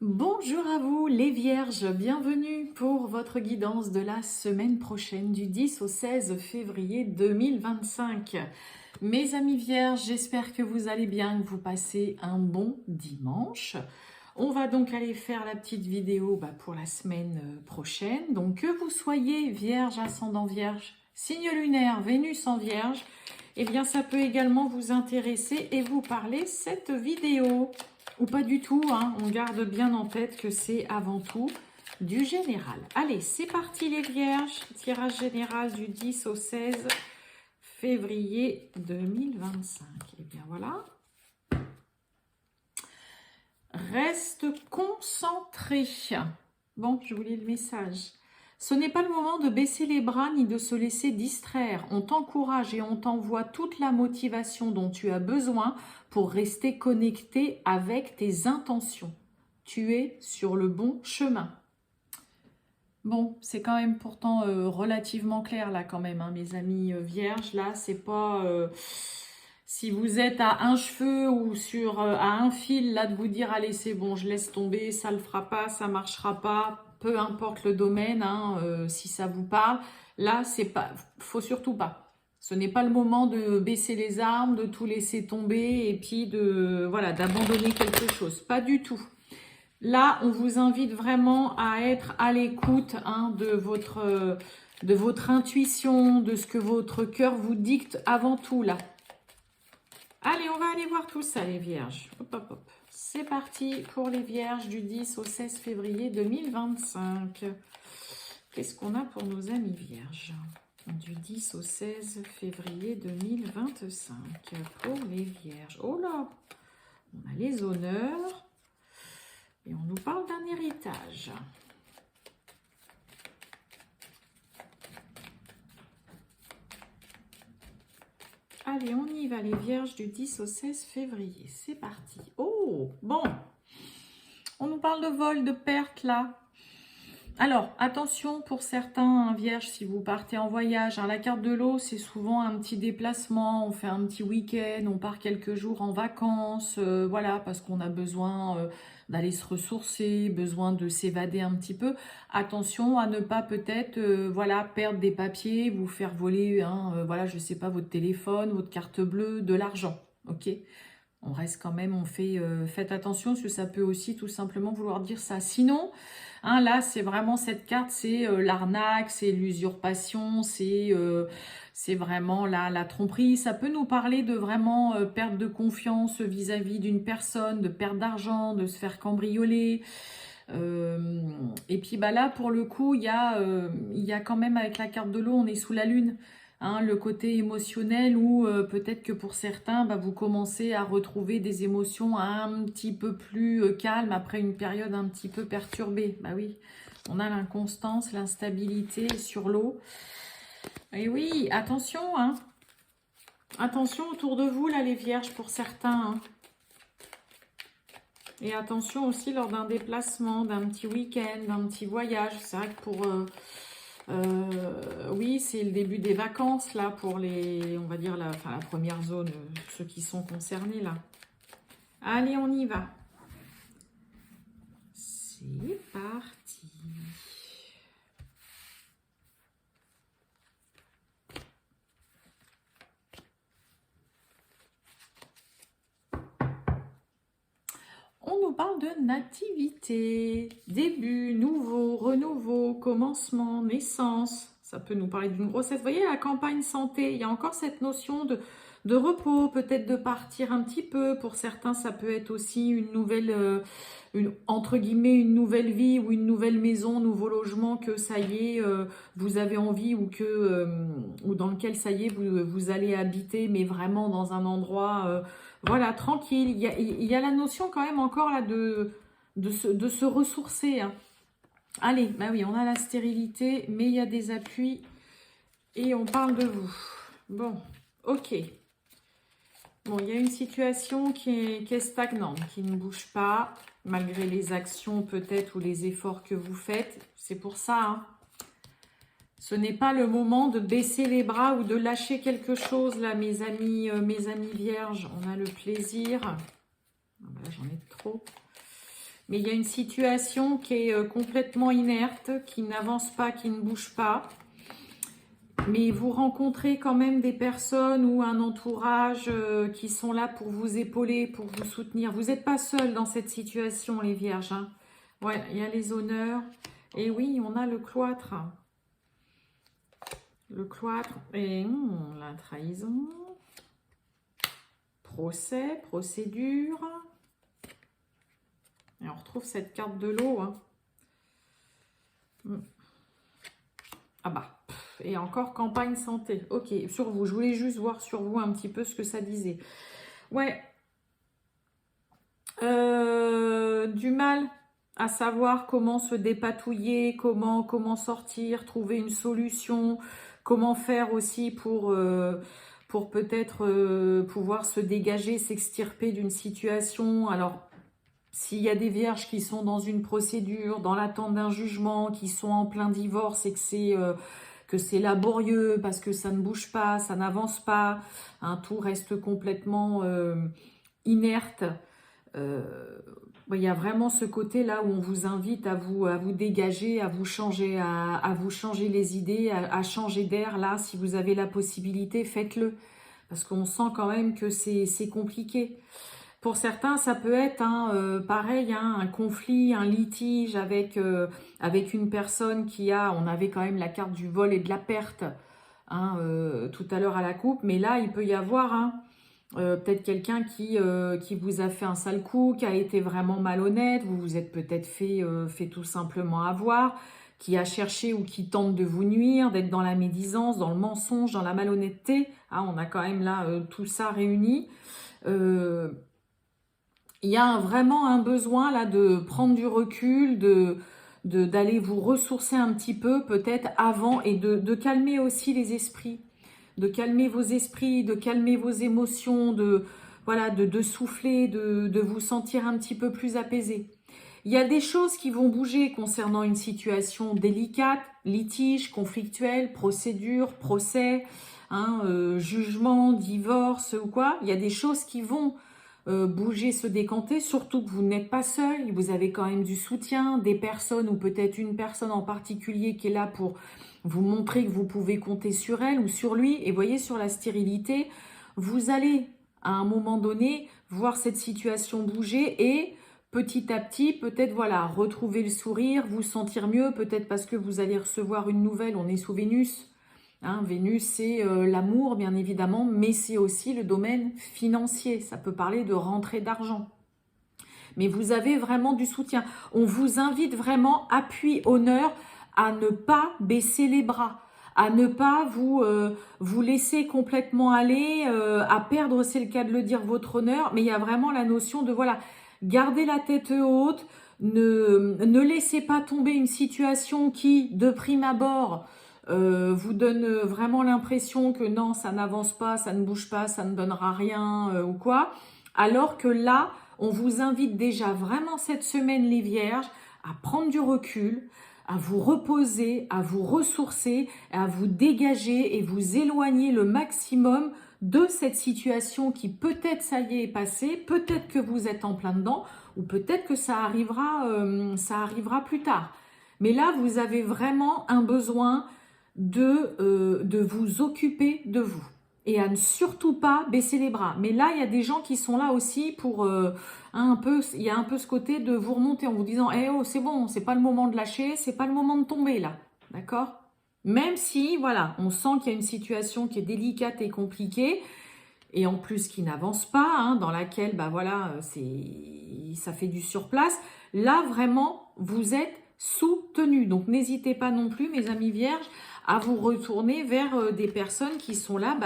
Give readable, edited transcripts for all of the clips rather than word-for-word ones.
Bonjour à vous les Vierges, bienvenue pour votre guidance de la semaine prochaine du 10 au 16 février 2025. Mes amis Vierges, j'espère que vous allez bien, que vous passez un bon dimanche. On va donc aller faire la petite vidéo pour la semaine prochaine. Donc que vous soyez Vierge, ascendant Vierge, signe lunaire, Vénus en Vierge, eh bien ça peut également vous intéresser et vous parler cette vidéo. Ou pas du tout, hein. On garde bien en tête que c'est avant tout du général. Allez, c'est parti les Vierges, tirage général du 10 au 16 février 2025. Et bien voilà. Reste concentré. Bon, je vous lis le message. Ce n'est pas le moment de baisser les bras ni de se laisser distraire. On t'encourage et on t'envoie toute la motivation dont tu as besoin pour rester connecté avec tes intentions. Tu es sur le bon chemin. Bon, c'est quand même pourtant relativement clair là quand même, hein, mes amis vierges. Là, c'est pas... si vous êtes à un cheveu ou à un fil, là, de vous dire, allez, c'est bon, je laisse tomber, ça le fera pas, ça marchera pas, peu importe le domaine, hein, si ça vous parle, là, c'est pas, faut surtout pas. Ce n'est pas le moment de baisser les armes, de tout laisser tomber et puis voilà, d'abandonner quelque chose. Pas du tout. Là, on vous invite vraiment à être à l'écoute, hein, de votre intuition, de ce que votre cœur vous dicte avant tout, là. Allez, on va aller voir tout ça, les Vierges. Hop, hop, hop. C'est parti pour les Vierges du 10 au 16 février 2025. Qu'est-ce qu'on a pour nos amis Vierges du 10 au 16 février 2025 pour les Vierges? Oh là, on a les honneurs et on nous parle d'un héritage. Allez, on y va, les Vierges du 10 au 16 février. C'est parti. Oh, bon. On nous parle de vol, de perte, là. Alors, attention pour certains, hein, Vierges, si vous partez en voyage. Hein, la carte de l'eau, c'est souvent un petit déplacement. On fait un petit week-end, on part quelques jours en vacances. Voilà, parce qu'on a besoin d'aller se ressourcer, besoin de s'évader un petit peu. Attention à ne pas peut-être voilà, perdre des papiers, vous faire voler, hein, voilà, je sais pas, votre téléphone, votre carte bleue, de l'argent. Ok, on reste quand même, faites attention parce que ça peut aussi tout simplement vouloir dire ça. Sinon, hein, là, c'est vraiment cette carte, c'est l'arnaque, c'est l'usurpation, c'est vraiment la tromperie. Ça peut nous parler de vraiment perte de confiance vis-à-vis d'une personne, de perte d'argent, de se faire cambrioler. Et puis là, pour le coup, il y a quand même avec la carte de l'eau, on est sous la lune. Hein, le côté émotionnel où peut-être que pour certains, vous commencez à retrouver des émotions un petit peu plus calmes après une période un petit peu perturbée. Bah oui, on a l'inconstance, l'instabilité sur l'eau. Et oui, attention, hein. Attention autour de vous, là, les vierges, pour certains. Hein. Et attention aussi lors d'un déplacement, d'un petit week-end, d'un petit voyage. C'est vrai que pour... oui, c'est le début des vacances, là, pour les... On va dire la première zone, ceux qui sont concernés, là. Allez, on y va. C'est parti. On nous parle de nativité, début, nouveau, renouveau, commencement, naissance. Ça peut nous parler d'une grossesse. Vous voyez, la campagne santé, il y a encore cette notion de repos, peut-être de partir un petit peu. Pour certains, ça peut être aussi une nouvelle, entre guillemets, une nouvelle vie ou une nouvelle maison, nouveau logement que ça y est, vous avez envie ou dans lequel ça y est, vous allez habiter, mais vraiment dans un endroit... voilà, tranquille. Il y a la notion quand même encore là de se ressourcer. Hein. Allez, oui, on a la stérilité, mais il y a des appuis et on parle de vous. Bon, ok. Bon, il y a une situation qui est stagnante, qui ne bouge pas, malgré les actions peut-être ou les efforts que vous faites. C'est pour ça, hein. Ce n'est pas le moment de baisser les bras ou de lâcher quelque chose, là, mes amis vierges. On a le plaisir. Là, j'en ai trop. Mais il y a une situation qui est complètement inerte, qui n'avance pas, qui ne bouge pas. Mais vous rencontrez quand même des personnes ou un entourage qui sont là pour vous épauler, pour vous soutenir. Vous n'êtes pas seul dans cette situation, les vierges. Hein. Ouais, il y a les honneurs. Et oui, on a le cloître. Le cloître et la trahison. Procès, procédure. Et on retrouve cette carte de l'eau. Hein. Ah bah, et encore campagne santé. Ok, sur vous. Je voulais juste voir sur vous un petit peu ce que ça disait. Ouais. Du mal à savoir comment se dépatouiller, comment sortir, trouver une solution, comment faire aussi pour peut-être pouvoir se dégager, s'extirper d'une situation. Alors, s'il y a des vierges qui sont dans une procédure, dans l'attente d'un jugement, qui sont en plein divorce et que c'est laborieux parce que ça ne bouge pas, ça n'avance pas, hein, tout reste complètement inerte. Il y a vraiment ce côté-là où on vous invite à vous dégager, à vous changer les idées, à changer d'air. Là, si vous avez la possibilité, faites-le. Parce qu'on sent quand même que c'est compliqué. Pour certains, ça peut être pareil, hein, un conflit, un litige avec une personne on avait quand même la carte du vol et de la perte hein, tout à l'heure à la coupe. Mais là, il peut y avoir peut-être quelqu'un qui vous a fait un sale coup, qui a été vraiment malhonnête, vous vous êtes peut-être fait tout simplement avoir, qui a cherché ou qui tente de vous nuire, d'être dans la médisance, dans le mensonge, dans la malhonnêteté. Ah, on a quand même là tout ça réuni. Il y a vraiment un besoin là de prendre du recul, d'aller vous ressourcer un petit peu peut-être avant et de calmer aussi les esprits. De calmer vos esprits, de calmer vos émotions, de souffler, de vous sentir un petit peu plus apaisé. Il y a des choses qui vont bouger concernant une situation délicate, litige, conflictuel, procédure, procès, jugement, divorce ou quoi. Il y a des choses qui vont bouger, se décanter, surtout que vous n'êtes pas seul, vous avez quand même du soutien, des personnes ou peut-être une personne en particulier qui est là pour vous montrer que vous pouvez compter sur elle ou sur lui. Et voyez, sur la stérilité, vous allez à un moment donné voir cette situation bouger et petit à petit, peut-être voilà, retrouver le sourire, vous sentir mieux, peut-être parce que vous allez recevoir une nouvelle, on est sous Vénus. Hein, Vénus, c'est l'amour, bien évidemment, mais c'est aussi le domaine financier. Ça peut parler de rentrée d'argent. Mais vous avez vraiment du soutien. On vous invite vraiment, appui, honneur, à ne pas baisser les bras, à ne pas vous laisser complètement aller, à perdre, c'est le cas de le dire, votre honneur. Mais il y a vraiment la notion de, voilà, garder la tête haute, ne laissez pas tomber une situation qui, de prime abord, vous donne vraiment l'impression que non, ça n'avance pas, ça ne bouge pas, ça ne donnera rien ou quoi. Alors que là, on vous invite déjà vraiment cette semaine, les vierges, à prendre du recul, à vous reposer, à vous ressourcer, à vous dégager et vous éloigner le maximum de cette situation qui peut-être ça y est passée, peut-être que vous êtes en plein dedans ou peut-être que ça arrivera plus tard. Mais là, vous avez vraiment un besoin de vous occuper de vous et à ne surtout pas baisser les bras. Mais là, il y a des gens qui sont là aussi pour il y a un peu ce côté de vous remonter en vous disant oh, c'est bon, c'est pas le moment de lâcher, c'est pas le moment de tomber là. D'accord? Même si, voilà, on sent qu'il y a une situation qui est délicate et compliquée, et en plus qui n'avance pas, dans laquelle, bah voilà, ça fait du surplace. Là, vraiment, vous êtes soutenu. Donc, n'hésitez pas non plus, mes amis vierges, à vous retourner vers des personnes qui sont là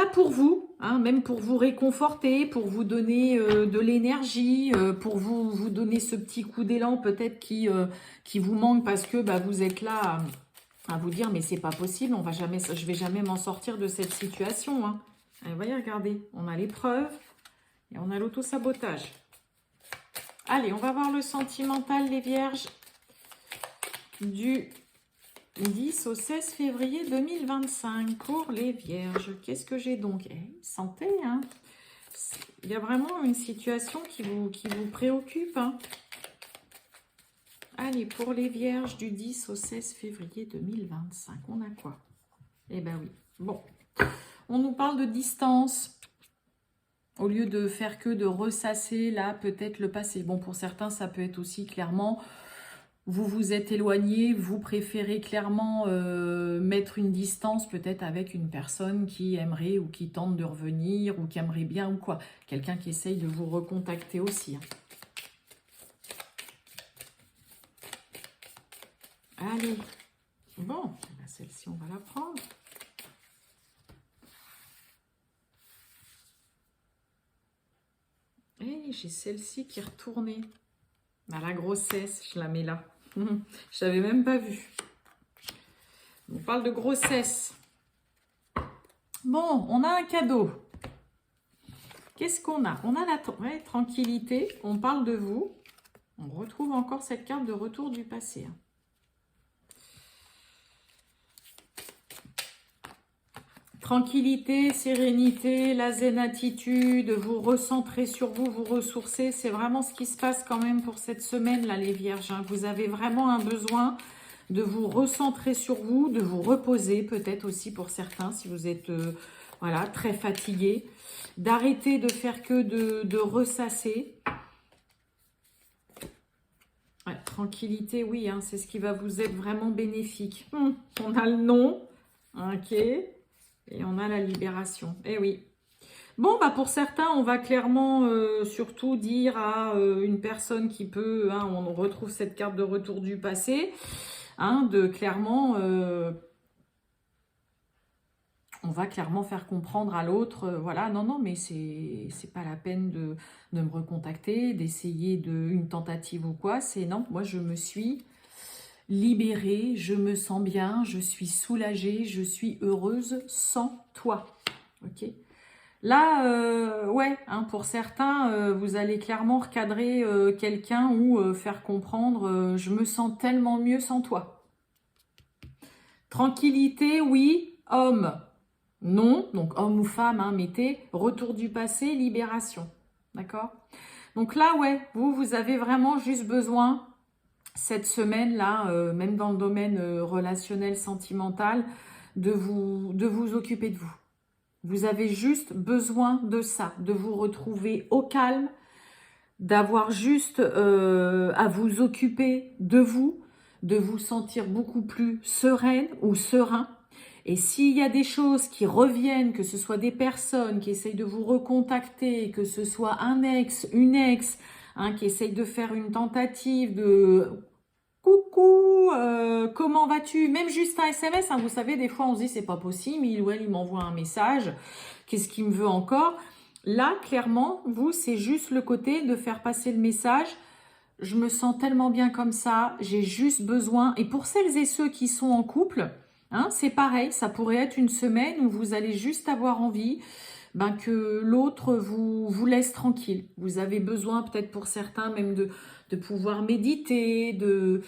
pour vous, même pour vous réconforter, pour vous donner de l'énergie, pour vous donner ce petit coup d'élan peut-être qui vous manque parce que vous êtes là à vous dire mais c'est pas possible, je vais jamais m'en sortir de cette situation. Hein. Et vous voyez, regardez, on a l'épreuve et on a l'auto-sabotage. Allez, on va voir le sentimental, les vierges, du 10 au 16 février 2025 pour les vierges. Qu'est-ce que j'ai donc? Santé, hein. Il y a vraiment une situation qui vous préoccupe. Hein. Allez, pour les vierges du 10 au 16 février 2025, on a quoi? Eh ben oui. Bon, on nous parle de distance. Au lieu de faire que de ressasser, là, peut-être le passé. Bon, pour certains, ça peut être aussi clairement, vous vous êtes éloigné, vous préférez clairement mettre une distance peut-être avec une personne qui aimerait ou qui tente de revenir ou qui aimerait bien ou quoi. Quelqu'un qui essaye de vous recontacter aussi. Hein. Allez. Bon, celle-ci, on va la prendre. Et j'ai celle-ci qui est retournée. À la grossesse, je la mets là. Je n'avais même pas vu. On parle de grossesse. Bon, on a un cadeau. Qu'est-ce qu'on a? On a la tranquillité. On parle de vous. On retrouve encore cette carte de retour du passé. Tranquillité, sérénité, la zen attitude, vous recentrer sur vous, vous ressourcer. C'est vraiment ce qui se passe quand même pour cette semaine, là, les vierges. Hein. Vous avez vraiment un besoin de vous recentrer sur vous, de vous reposer, peut-être aussi pour certains, si vous êtes voilà, très fatigué. D'arrêter de faire que de ressasser. Ouais, tranquillité, oui, hein, c'est ce qui va vous être vraiment bénéfique. On a le nom, ok. Et on a la libération. Eh oui. Bon, bah pour certains, on va clairement surtout dire à une personne qui peut, hein, on retrouve cette carte de retour du passé, hein, de clairement, on va clairement faire comprendre à l'autre, voilà, non, mais c'est pas la peine de me recontacter, d'essayer une tentative ou quoi, c'est non, moi je me suis libérée, je me sens bien, je suis soulagée, je suis heureuse sans toi. Ok. Là, ouais, hein, pour certains, vous allez clairement recadrer quelqu'un ou faire comprendre je me sens tellement mieux sans toi. Tranquillité, oui. Homme, non. Donc homme ou femme, hein, mettez. Retour du passé, libération. D'accord? Donc là, ouais, vous avez vraiment juste besoin cette semaine-là, même dans le domaine relationnel, sentimental, de vous occuper de vous. Vous avez juste besoin de ça, de vous retrouver au calme, d'avoir juste à vous occuper de vous sentir beaucoup plus sereine ou serein. Et s'il y a des choses qui reviennent, que ce soit des personnes qui essayent de vous recontacter, que ce soit un ex, une ex, hein, qui essaye de faire une tentative de « Coucou, comment vas-tu ?» Même juste un SMS, hein, vous savez, des fois on se dit « C'est pas possible, il ou elle il m'envoie un message, qu'est-ce qu'il me veut encore ?» Là, clairement, vous, c'est juste le côté de faire passer le message « Je me sens tellement bien comme ça, j'ai juste besoin… » Et pour celles et ceux qui sont en couple, hein, c'est pareil, ça pourrait être une semaine où vous allez juste avoir envie que l'autre vous laisse tranquille. Vous avez besoin peut-être pour certains même de pouvoir méditer, de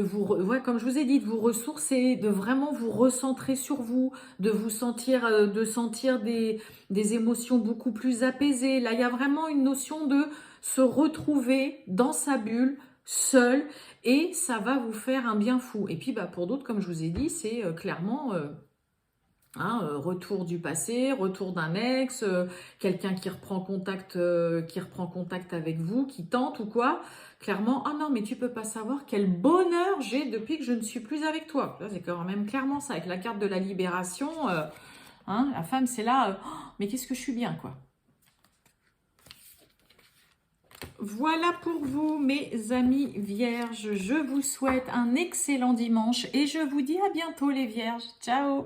vous, ouais, comme je vous ai dit, de vous ressourcer, de vraiment vous recentrer sur vous, de vous sentir, de sentir des émotions beaucoup plus apaisées. Là, il y a vraiment une notion de se retrouver dans sa bulle, seul, et ça va vous faire un bien fou. Et puis, pour d'autres, comme je vous ai dit, c'est clairement… retour du passé, retour d'un ex, quelqu'un qui reprend contact avec vous, qui tente ou quoi. Clairement, ah non, mais tu peux pas savoir quel bonheur j'ai depuis que je ne suis plus avec toi. C'est quand même clairement ça, avec la carte de la libération. La femme, c'est là, oh, mais qu'est-ce que je suis bien, quoi. Voilà pour vous, mes amis vierges. Je vous souhaite un excellent dimanche et je vous dis à bientôt, les vierges. Ciao!